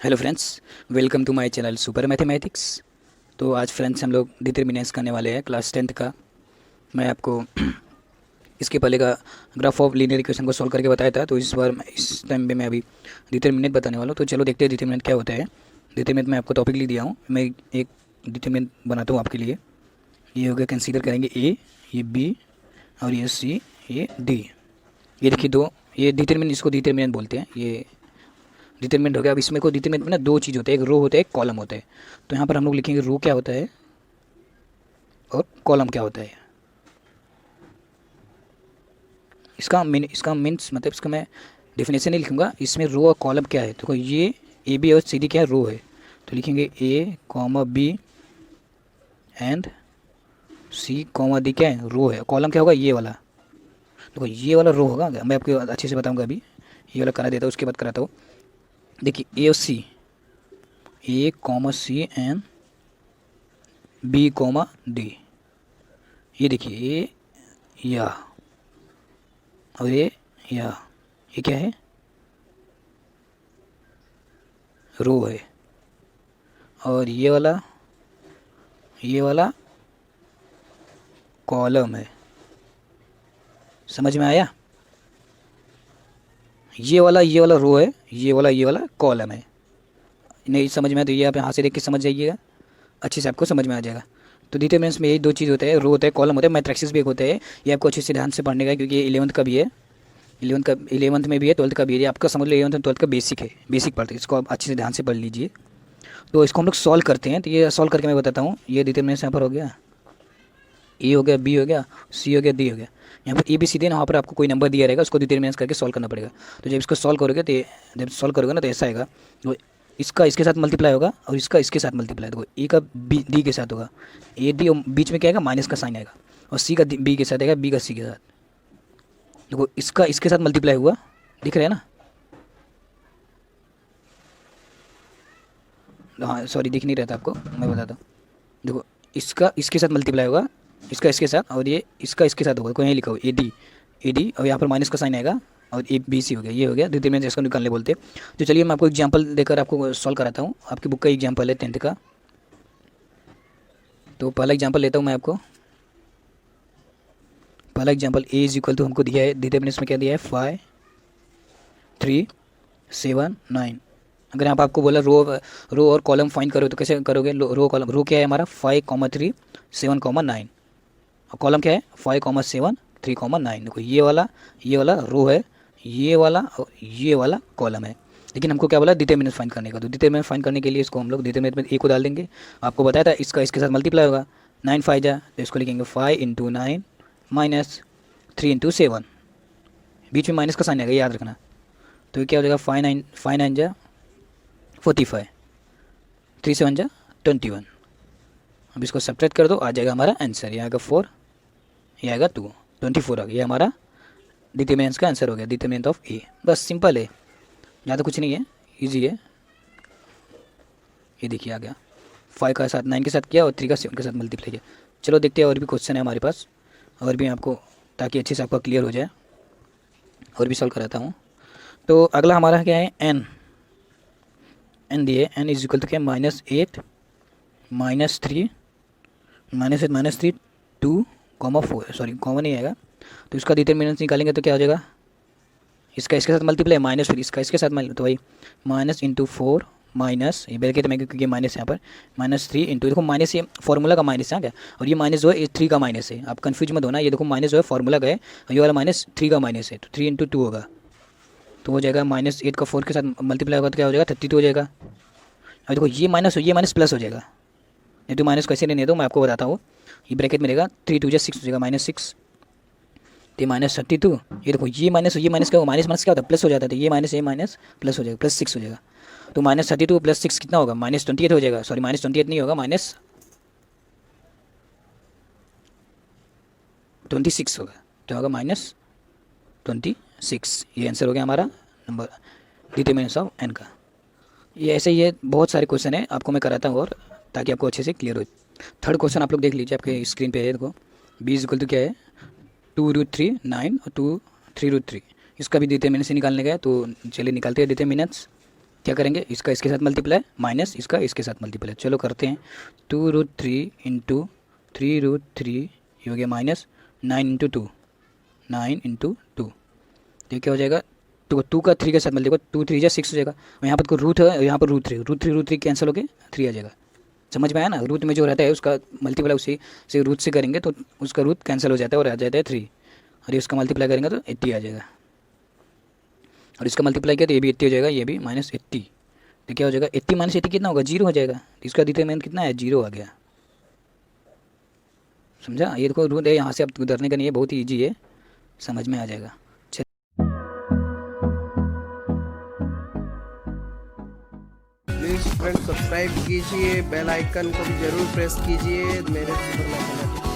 Hello friends, welcome to my channel super mathematics. तो आज friends हम लोग डिटर्मिनेंट्स करने वाले हैं क्लास 10th का। मैं आपको इसके पहले का ग्राफ ऑफ लीनियर इक्वेशन को सॉल्व करके बताया था, तो इस बार इस टाइम पे मैं अभी डिटर्मिनेंट बताने वाला हूँ। तो चलो देखते हैं डिटर्मिनेंट क्या होता है। डिटर्मिनेंट मैं आपको टॉपिक लिख दिया हूँ, मैं एक डिटर्मिनेंट बनाता हूँ आपके लिए। ये हो गया, कंसीडर करेंगे ए, ये बी और ये सी, ये डी। ये देखिए दो, ये डिटर्मिनेंट, इसको डिटर्मिनेंट बोलते हैं। ये डिटरमिनेंट हो गया। अब इसमें को डिटरमिनेंट में ना दो चीज़ होते हैं, एक रो होता है, एक कॉलम होता है। तो यहाँ पर हम लोग लिखेंगे रो क्या होता है और कॉलम क्या होता है। इसका मीन्स मतलब इसका मैं डेफिनेशन नहीं लिखूंगा, इसमें रो और कॉलम क्या है। तो ये ए बी और सी डी क्या है, रो है। तो लिखेंगे A comma B and C comma D क्या है, रो है। कॉलम क्या होगा, ये वाला। देखो ये वाला रो होगा, मैं आपको अच्छे से बताऊंगा अभी। ये वाला करा देता हूँ, उसके बाद कराता हूँ। देखिए ए और C, A comma C and B comma D. ये देखिए ये या और ये क्या है, रो है। और ये वाला कॉलम है। समझ में आया? ये वाला रो है, ये वाला कॉलम है। नहीं समझ में आया तो ये आप यहाँ से देख के समझ जाइएगा, अच्छे से आपको समझ में आ जाएगा। तो डिटरमिनेंट्स में यही दो चीज़ होते हैं, रो होता है, कॉलम होता है, मैट्रिक्स भी एक होता है। ये आपको अच्छे से ध्यान से पढ़ने का है, क्योंकि ये 11th का भी है, 11th में भी है, 12th का भी है। ये आपका समझ लो 11th और 12th का बेसिक है, बेसिक पढ़ते हैं, इसको आप अच्छे से ध्यान से पढ़ लीजिए। तो इसको हम लोग सॉल्व करते हैं। तो ये सॉल्व करके मैं बताता हूँ। ये डिटरमिनेंट्स यहाँ पर हो गया, ए हो गया, बी हो गया, सी हो गया, डी हो गया। यहाँ पर ए बी सी डी, वहाँ पर आपको कोई नंबर दिया रहेगा, उसको डिटरमिनेंट्स करके सॉल्व करना पड़ेगा। तो जब इसको सॉल्व करोगे तो जब सॉल्व करोगे ना तो ऐसा आएगा। तो इसका इसके साथ मल्टीप्लाई होगा और इसका इसके साथ मल्टीप्लाई। देखो ए का बी डी के साथ होगा, ए डी, और बीच में क्या आएगा, माइनस का साइन आएगा। और सी का बी के साथ आएगा, बी का सी के साथ। देखो इसका इसके साथ मल्टीप्लाई हुआ, दिख रहा है ना? हाँ सॉरी, दिख नहीं रहा था आपको, मैं बताता हूँ। देखो इसका इसके साथ मल्टीप्लाई होगा, इसका इसके साथ, और ये इसका इसके साथ होगा। कोई यहीं लिखा हो ए डी, और यहाँ पर माइनस का साइन आएगा, और ए बी सी हो गया। ये हो गया डिटरमिनेंट, इसको निकालने बोलते हैं। तो चलिए मैं आपको एग्जांपल देकर आपको सॉल्व कराता हूँ। आपकी बुक का एग्जांपल है 10th का। तो पहला एग्जांपल लेता हूँ मैं आपको। पहला example A is equal to, हमको दिया है डिटरमिनेंट्स में क्या दिया है, 5 3 7 9। अगर यहाँ पर आपको बोला रो और कॉलम फाइंड करो, तो कैसे करोगे? रो कॉलम, रो क्या है हमारा 5 3 7 9, और कॉलम क्या है 5 7 3 9। देखो ये वाला रो है, ये वाला और ये वाला कॉलम है। लेकिन हमको क्या बोला, डिटरमिनेंट फाइंड करने का। तो डिटरमिनेंट फाइंड करने के लिए इसको हम लोग डिटरमिनेंट में ए को डाल देंगे। आपको बताया था इसका इसके साथ मल्टीप्लाई होगा, 9 5 जा, तो इसको लिखेंगे 5 इंटू 9 माइनस 3 इंटू 7। बीच में माइनस का साइन आएगा, याद रखना। तो ये क्या हो जाएगा, 5 9 जा 45, 3 7 जा 21। अब इसको सब्ट्रैक्ट कर दो, आ जाएगा हमारा आंसर। ये आएगा 4, ये आएगा 2, 24 आ गया। ये हमारा डिटरमिनेंट्स का आंसर हो गया, डिटरमिनेंट ऑफ ए। बस सिंपल है, ज़्यादा कुछ नहीं है, इजी है। ये देखिए आ गया, 5 का साथ 9 के साथ किया और 3 का 7 के साथ मल्टीप्लाई किया। चलो देखते हैं, और भी क्वेश्चन है हमारे पास, और भी आपको, ताकि अच्छे से आपका क्लियर हो जाए, और भी सॉल्व कराता हूँ। तो अगला हमारा क्या है, एन दिए, एन इज इक्वल टू क्या, -8 -3 -8 -3 2 4, सॉरी कॉमन नहीं आएगा। तो इसका डिटरमिनेंट्स निकालेंगे तो क्या हो जाएगा, इसका इसके साथ मल्टीप्लाई, माइनस, फिर इसका इसके साथ मल्टीप्लाई, तो भाई माइनस इंटू 4 माइनस, ये ब्रैकेट में क्योंकि माइनस यहाँ पर, -3 इंटू, देखो माइनस ये फार्मूला का माइनस है क्या, और ये माइनस जो है ये 3 का माइनस है। आप कंफ्यूज मत होना, ये देखो माइनस जो है फार्मूला का है, और ये वाला माइनस 3 का माइनस है। तो 3 इंटू 2 होगा, तो हो जाएगा -8 का 4 के साथ मल्टीप्लाई होगा तो क्या हो जाएगा, 32 हो जाएगा। और देखो ये माइनस प्लस हो जाएगा। नहीं तो माइनस कैसे नहीं, तो मैं आपको बताता हूँ। ये ब्रैकेट में रहेगा, 3 2 6 हो जाएगा, -6, तो -32। ये देखो ये माइनस क्या होगा, माइनस माइनस क्या होता है, प्लस हो जाता है। तो ये माइनस प्लस हो जाएगा, +6 हो जाएगा। तो -32 + 6 कितना होगा, -28 हो जाएगा। सॉरी -28 नहीं होगा, -26 होगा। तो होगा -26। ये आंसर हो गया हमारा नंबर, डिटरमिनेंट्स ऑफ एन का। ये ऐसे ही है, बहुत सारे क्वेश्चन है, आपको मैं कराता हूँ, और ताकि आपको अच्छे से क्लियर हो। थर्ड क्वेश्चन आप लोग देख लीजिए, आपके स्क्रीन पे है। देखो बी इज इक्वल टू क्या है, 2√3 9 और 3√3। इसका भी डिटरमिनेंट्स निकालने का है, तो चलिए निकालते हैं डिटरमिनेंट्स। क्या करेंगे, इसका इसके साथ मल्टीप्लाई माइनस इसका इसके साथ मल्टीप्लाई। चलो करते हैं। 2√3 इंटू 3√3 ये हो गया माइनस 9 इंटू 2, 9 इंटू 2। तो क्या हो जाएगा, टू का 3 के साथ मल्टीप्लाई, 2 3 6 हो जाएगा। और यहाँ पर को रूट है, यहाँ पर √3 कैंसिल हो गए, 3 आ जाएगा। समझ में आया ना, रूट में जो रहता है उसका मल्टीप्लाई उसी से रूट से करेंगे तो उसका रूट कैंसिल हो जाता है और आ जाता है 3। और ये उसका मल्टीप्लाई करेंगे तो 80 आ जाएगा। और इसका मल्टीप्लाई किया तो ये भी 80 हो जाएगा, ये भी -80। तो क्या हो जाएगा, 80 - 80 कितना होगा, 0 हो जाएगा। इसका डिटरमिनेंट कितना है, 0 आ गया। समझा, ये देखो रूट है, यहाँ से अब उधरने का नहीं है, बहुत ही ईजी है, समझ में आ जाएगा। प्लीज़ फ्रेंड सब्सक्राइब कीजिए, बेल आइकन को भी ज़रूर प्रेस कीजिए मेरे सुपर